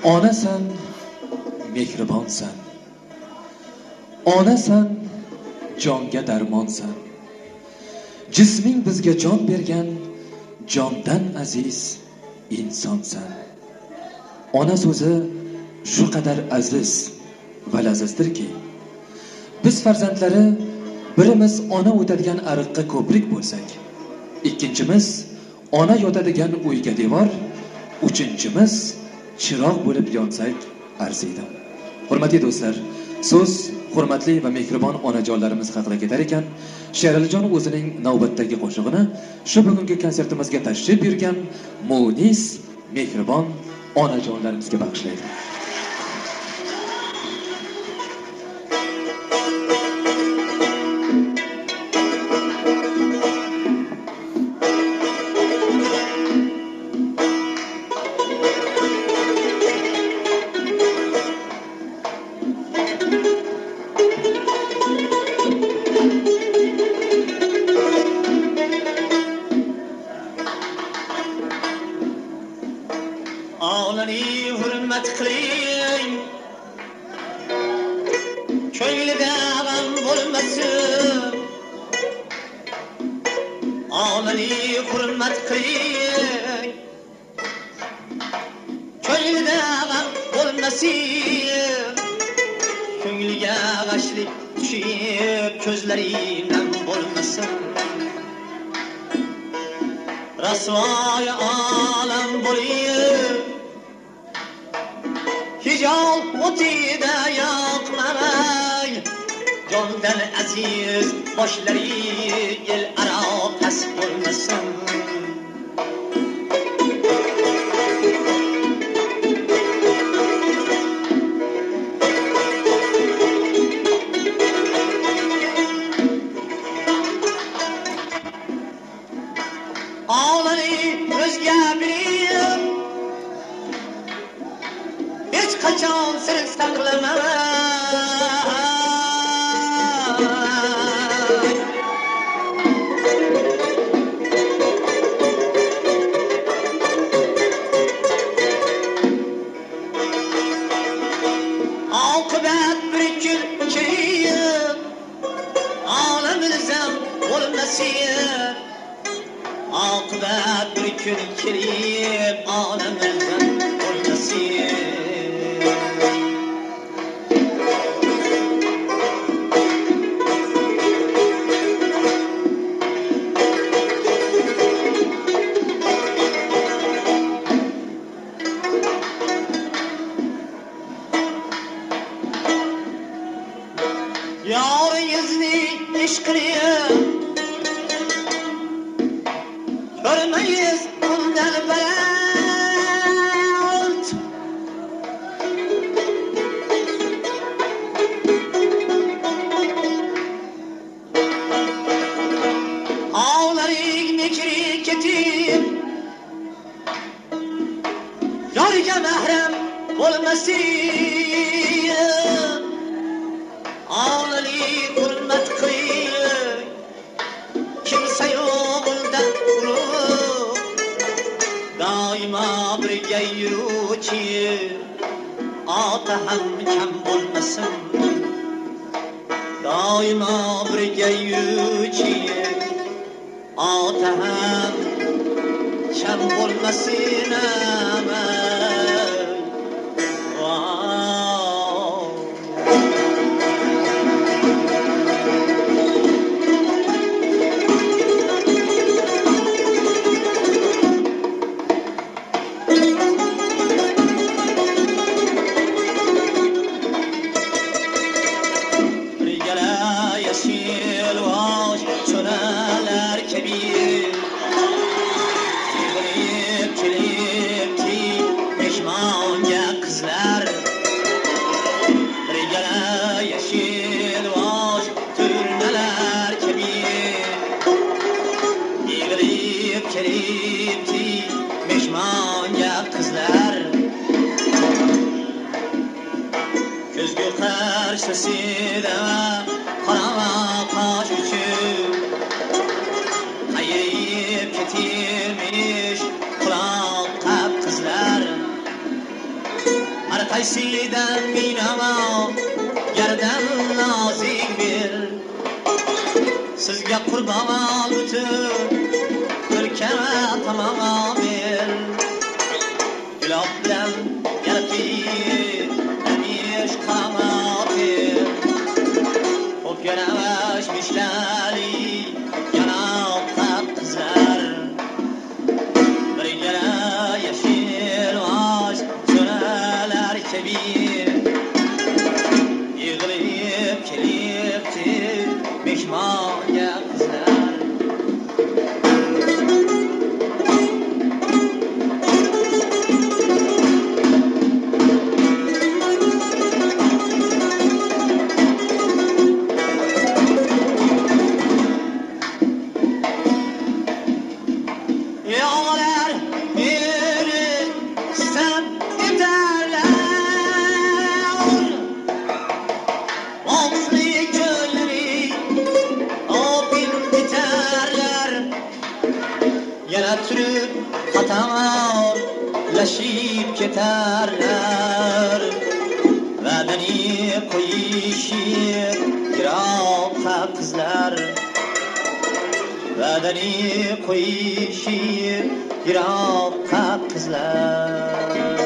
Onasan, mehribonsan. Onasan, jonga darmonsan. Jisming bizga jon bergan, jondan aziz insonsan. Ona so'zi shu qadar aziz va lazizdirki, biz farzandlari birimiz ona o'tadigan ariqqa ko'prik bo'lsak, ikkinchimiz ona yotadigan uyga devor, uchinchimiz chiroq bo'lib yonsak arziydi. Hurmatli do'stlar, so'z hurmatli va mehribon onajonlarimiz haqida ketar ekan, Sheralijon o'zining navbatdagi qo'shig'ini shu bugungi konsertimizga tashrif buyurgan munis, mehribon onajonlarimizga bag'ishlaydi. Onani hurmat qiling, ko'nglida g'am bo'lmasin. Onani hurmat qiling, ko'nglida g'am bo'lmasin. Ko'ngliga g'ashlik tushib, ko'zlaringdan bo'lmasin. Rasvoy olam bo'lib, hijol o'tida yoqmay, jondan aziz boshlari el aro past bo'lmasin. Onani o'zga bilib, hech qachon sir saqlamay. Oqibat bir kun kelib, olamizam bo'lmasin. Oqibat bir kun kelib, olamizam bo'lmasin. Yoringizni ishqini ko'rmaysiz undan baland. Ovlaring mekri ketib, yoriga mahram bo'lmasin. Onani hurmat qiling, kimsa yo'q undan ulug'. Doimo birga yuruvchi ota ham kam bo'lmasin. Doimo birga yuruvchi ota ham kam bo'lmasin. Ko'zgu qarshisida qarama qosh uchun qayib ketirmish quloq qap qizlar. qaysidan minama gardan nozik bir sizga qurbon butun ko'rkama tamom bir gulob bilan yarqib amish qamatir o'pganash mishlali yanoq qizlar birgala yashil osh so'ralar kabi yig'ilib kelibdi mehmonga qizlar yağlar beni sen ederler omzli gölleri abin biterler yana türüp xatalaşıp keterler vadani qo'yishib yiroqqa qizlar vadani qo'yishib yiroqqa qizlar